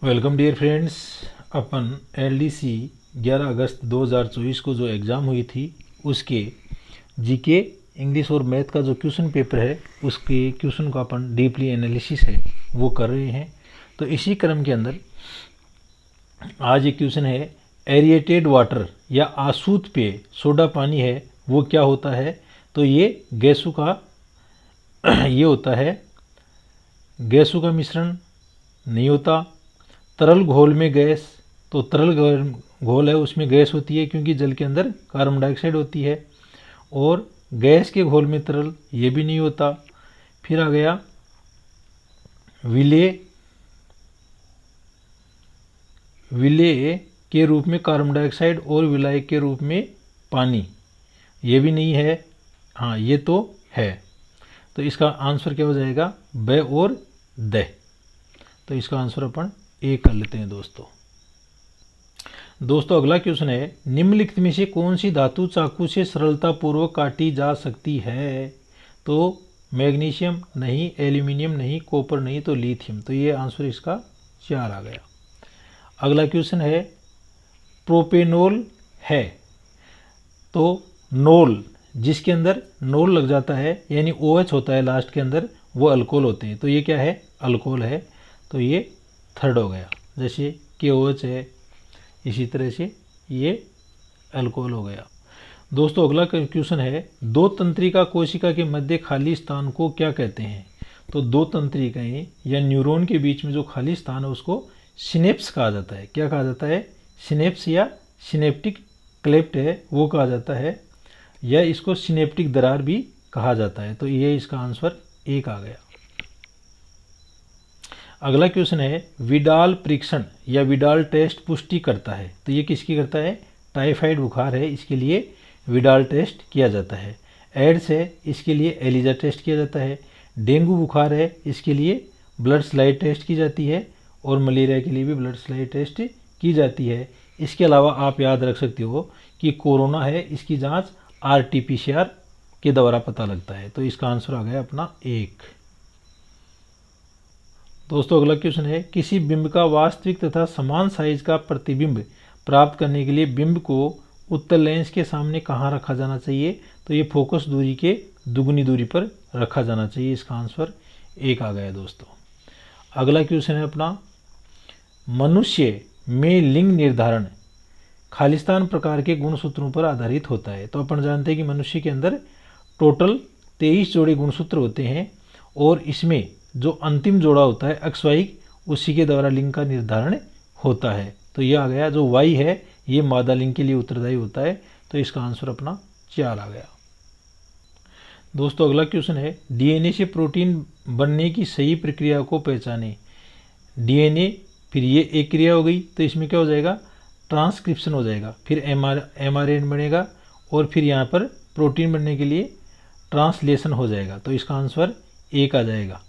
Welcome dear friends. अपन LDC 11 अगस्त 2024 को जो एग्ज़ाम हुई थी उसके जीके इंग्लिश और मैथ का जो क्वेश्चन पेपर है उसके क्वेश्चन का अपन डीपली एनालिसिस है वो कर रहे हैं। तो इसी क्रम के अंदर आज एक क्वेश्चन है, एरिएटेड वाटर या आसूत पेय सोडा पानी है वो क्या होता है। तो ये गैसों का ये होता है, गैसों का मिश्रण नहीं होता। तरल घोल में गैस, तो तरल घोल है उसमें गैस होती है क्योंकि जल के अंदर कार्बन डाइऑक्साइड होती है। और गैस के घोल में तरल, ये भी नहीं होता। फिर आ गया विलेय के रूप में कार्बन डाइऑक्साइड और विलायक के रूप में पानी, ये भी नहीं है। हाँ, ये तो है। तो इसका आंसर क्या हो जाएगा, ब और द। तो इसका आंसर अपन ए कर लेते हैं दोस्तों अगला क्वेश्चन है, निम्नलिखित में से कौन सी धातु चाकू से सरलतापूर्वक काटी जा सकती है। तो मैग्नीशियम नहीं, एल्यूमिनियम नहीं, कॉपर नहीं, तो लिथियम। तो ये आंसर इसका 4 आ गया। अगला क्वेश्चन है, प्रोपेनॉल है तो नॉल, जिसके अंदर नॉल लग जाता है यानी OH होता है लास्ट के अंदर, वो अल्कोहल होते हैं। तो ये क्या है, अल्कोहल है। तो ये थर्ड हो गया। जैसे KOH है, इसी तरह से ये अल्कोहल हो गया। दोस्तों अगला क्वेश्चन है, दो तंत्रिका कोशिका के मध्य खाली स्थान को क्या कहते हैं। तो दो तंत्रिकाएं या न्यूरॉन के बीच में जो खाली स्थान है उसको सिनेप्स कहा जाता है। क्या कहा जाता है, सिनेप्स या सिनेप्टिक क्लेफ्ट है वो कहा जाता है, या इसको सिनेप्टिक दरार भी कहा जाता है। तो ये इसका आंसर 1 आ गया। अगला क्वेश्चन है, विडाल परीक्षण या विडाल टेस्ट पुष्टि करता है। तो ये किसकी करता है, टाइफाइड बुखार है इसके लिए विडाल टेस्ट किया जाता है। एड्स है इसके लिए एलिजा टेस्ट किया जाता है। डेंगू बुखार है इसके लिए ब्लड स्लाइड टेस्ट की जाती है, और मलेरिया के लिए भी ब्लड स्लाइड टेस्ट की जाती है। इसके अलावा आप याद रख सकते हो कि कोरोना है इसकी जाँच RT-PCR के द्वारा पता लगता है। तो इसका आंसर आ गया अपना 1। दोस्तों अगला क्वेश्चन है, किसी बिंब का वास्तविक तथा समान साइज का प्रतिबिंब प्राप्त करने के लिए बिंब को उत्तल लेंस के सामने कहाँ रखा जाना चाहिए। तो ये फोकस दूरी के दुगुनी दूरी पर रखा जाना चाहिए। इसका आंसर 1 आ गया दोस्तों। अगला क्वेश्चन है अपना, मनुष्य में लिंग निर्धारण खालिस्तान प्रकार के गुणसूत्रों पर आधारित होता है। तो अपन जानते हैं कि मनुष्य के अंदर टोटल 23 जोड़े गुणसूत्र होते हैं, और इसमें जो अंतिम जोड़ा होता है अक्सवाइक, उसी के द्वारा लिंग का निर्धारण होता है। तो ये आ गया, जो Y है ये मादा लिंग के लिए उत्तरदायी होता है। तो इसका आंसर अपना 4 आ गया। दोस्तों अगला क्वेश्चन है, DNA से प्रोटीन बनने की सही प्रक्रिया को पहचाने। DNA, फिर ये एक क्रिया हो गई, तो इसमें क्या हो जाएगा, ट्रांसक्रिप्शन हो जाएगा, फिर mRNA बनेगा, और फिर यहाँ पर प्रोटीन बनने के लिए ट्रांसलेशन हो जाएगा। तो इसका आंसर 1 आ जाएगा।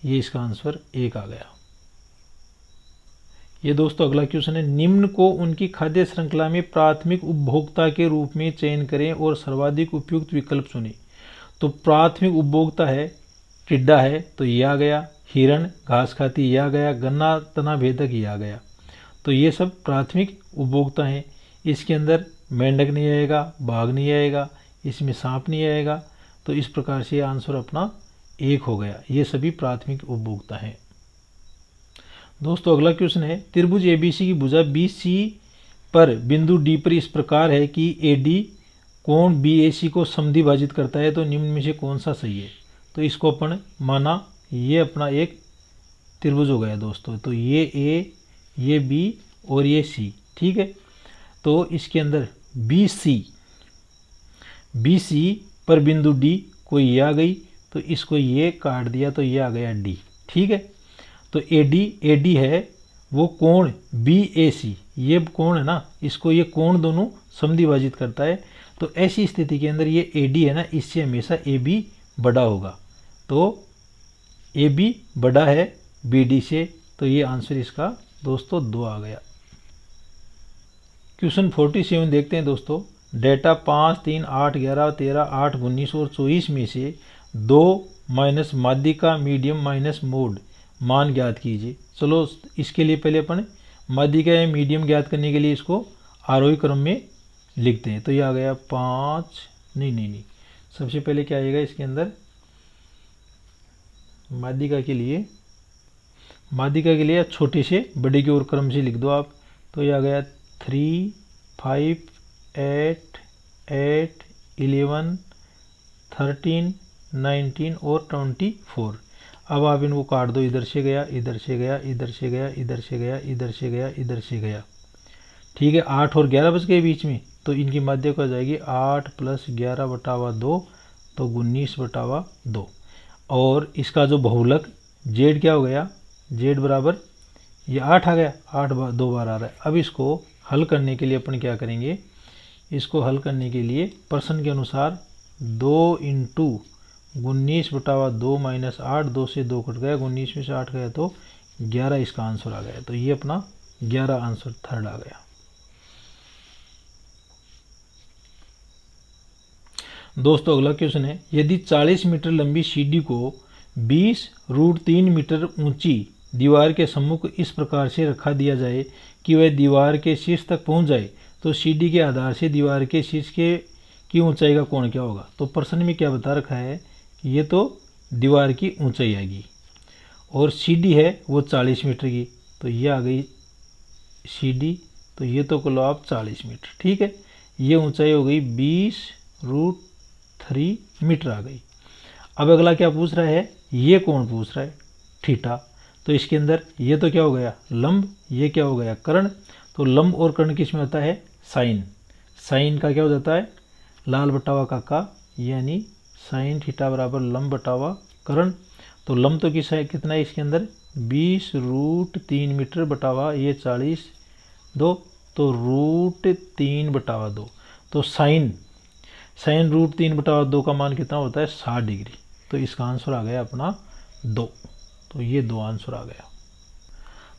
ये इसका आंसर 1 आ गया। ये दोस्तों अगला क्वेश्चन है, निम्न को उनकी खाद्य श्रृंखला में प्राथमिक उपभोक्ता के रूप में चयन करें और सर्वाधिक उपयुक्त विकल्प चुनें। तो प्राथमिक उपभोक्ता है, टिड्डा है तो ये आ गया, हिरण घास खाती ये आ गया, गन्ना तना भेदक ये आ गया। तो ये सब प्राथमिक उपभोक्ता हैं। इसके अंदर मेंढक नहीं आएगा, बाघ नहीं आएगा, इसमें सांप नहीं आएगा। तो इस प्रकार से आंसर अपना 1 हो गया। ये सभी प्राथमिक उपभोक्ता हैं। दोस्तों अगला क्वेश्चन है, त्रिभुज ABC की भुजा BC पर बिंदु D पर इस प्रकार है कि AD कोण BAC को समद्विभाजित करता है। तो निम्न में से कौन सा सही है। तो इसको अपन माना ये अपना एक त्रिभुज हो गया दोस्तों। तो ये A, ये B और ये C, ठीक है। तो इसके अंदर BC पर बिंदु D को ये आ गई, तो इसको ये काट दिया तो ये आ गया D, ठीक है। तो AD है वो कोण BAC, ये कोण है ना, इसको ये कोण दोनों समद्विभाजित करता है। तो ऐसी स्थिति के अंदर ये AD है ना, इससे हमेशा AB बड़ा होगा। तो AB बड़ा है BD से। तो ये आंसर इसका दोस्तों 2 आ गया। क्वेश्चन 47 देखते हैं दोस्तों। डेटा 5, 3, 8, 11, 13, 8, 19 और 24 में से 2 माइनस माध्यिका मीडियम माइनस मोड मान ज्ञात कीजिए। चलो इसके लिए पहले अपन माध्यिका या मीडियम ज्ञात करने के लिए इसको आरोही क्रम में लिखते हैं। तो ये आ गया 5, नहीं, सबसे पहले क्या आएगा इसके अंदर, माध्यिका के लिए छोटे से बड़े की ओर क्रम से लिख दो आप। तो ये आ गया 3, 5, 8, 11, 13, 19 और 24। अब आप इनको काट दो, इधर से गया, इधर से गया, इधर से गया, इधर से गया, इधर से गया, इधर से गया। ठीक है, 8 और 11 बच गए बीच में, तो इनकी माध्यिका हो जाएगी 8 + 11/2, तो 19/2। और इसका जो बहुलक जेड क्या हो गया, जेड बराबर ये 8 आ गया, 8 2 बार आ रहा है। अब इसको हल करने के लिए अपन क्या करेंगे, इसको हल करने के लिए प्रश्न के अनुसार 2 × 19/2 - 8, 2 से 2 कट गया, 19 में से 8 गया तो 11 इसका आंसर आ गया। तो ये अपना 11 आंसर थर्ड आ गया। दोस्तों अगला क्वेश्चन है, यदि 40 मीटर लंबी सीढ़ी को 20√3 मीटर ऊंची दीवार के सम्मुख इस प्रकार से रखा दिया जाए कि वह दीवार के शीर्ष तक पहुंच जाए, तो सीढ़ी के आधार से दीवार के शीर्ष की ऊंचाई का कोण क्या होगा। तो प्रश्न में क्या बता रखा है कि ये तो दीवार की ऊंचाई आएगी और सीढ़ी है वो 40 मीटर की, तो ये आ गई सीढ़ी, तो ये तो को लो आप 40 मीटर। ठीक है, ये ऊंचाई हो गई 20√3 मीटर आ गई। अब अगला क्या पूछ रहा है, ये कोण पूछ रहा है थीटा। तो इसके अंदर ये तो क्या हो गया लंब, ये क्या हो गया कर्ण। तो लंब और कर्ण किस में होता है, साइन। साइन का क्या हो जाता है, लाल बटावा काका, यानी साइन थीटा बराबर लंब बटावा कर्ण। तो लंब तो कितना है इसके अंदर 20√3 मीटर बटावा ये 40 2, तो √3/2। तो साइन √3/2 का मान कितना होता है 60 डिग्री। तो इसका आंसर आ गया अपना 2। तो ये 2 आंसर आ गया।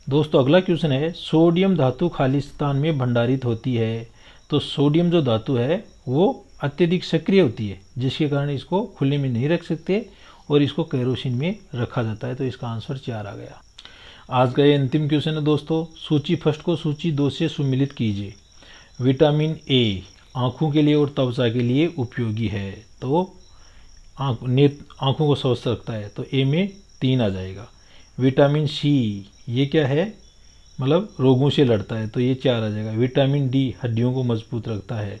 दोस्तों अगला क्वेश्चन है, सोडियम धातु खाली स्थान में भंडारित होती है। तो सोडियम जो धातु है वो अत्यधिक सक्रिय होती है, जिसके कारण इसको खुले में नहीं रख सकते और इसको केरोसिन में रखा जाता है। तो इसका आंसर 4 आ गया। आज का ये अंतिम क्वेश्चन है दोस्तों, सूची फर्स्ट को सूची 2 से सुमिलित कीजिए। विटामिन ए आँखों के लिए और त्वचा के लिए उपयोगी है, तो आँखों को स्वस्थ रखता है, तो ए में 3 आ जाएगा। विटामिन सी ये क्या है, मतलब रोगों से लड़ता है, तो ये 4 आ जाएगा। विटामिन डी हड्डियों को मजबूत रखता है,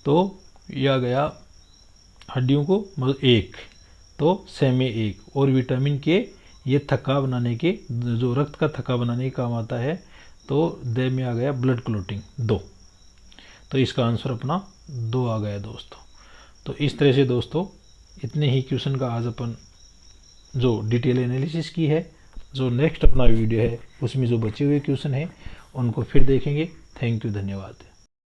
तो यह आ गया हड्डियों को 1, तो से में 1। और विटामिन के ये थक्का बनाने के, जो रक्त का थक्का बनाने के काम आता है, तो दे में आ गया ब्लड क्लोटिंग 2। तो इसका आंसर अपना 2 आ गया दोस्तों। तो इस तरह से दोस्तों इतने ही क्वेश्चन का आज अपन जो डिटेल एनालिसिस की है। जो नेक्स्ट अपना वीडियो है उसमें जो बचे हुए क्वेश्चन हैं उनको फिर देखेंगे। थैंक यू, धन्यवाद।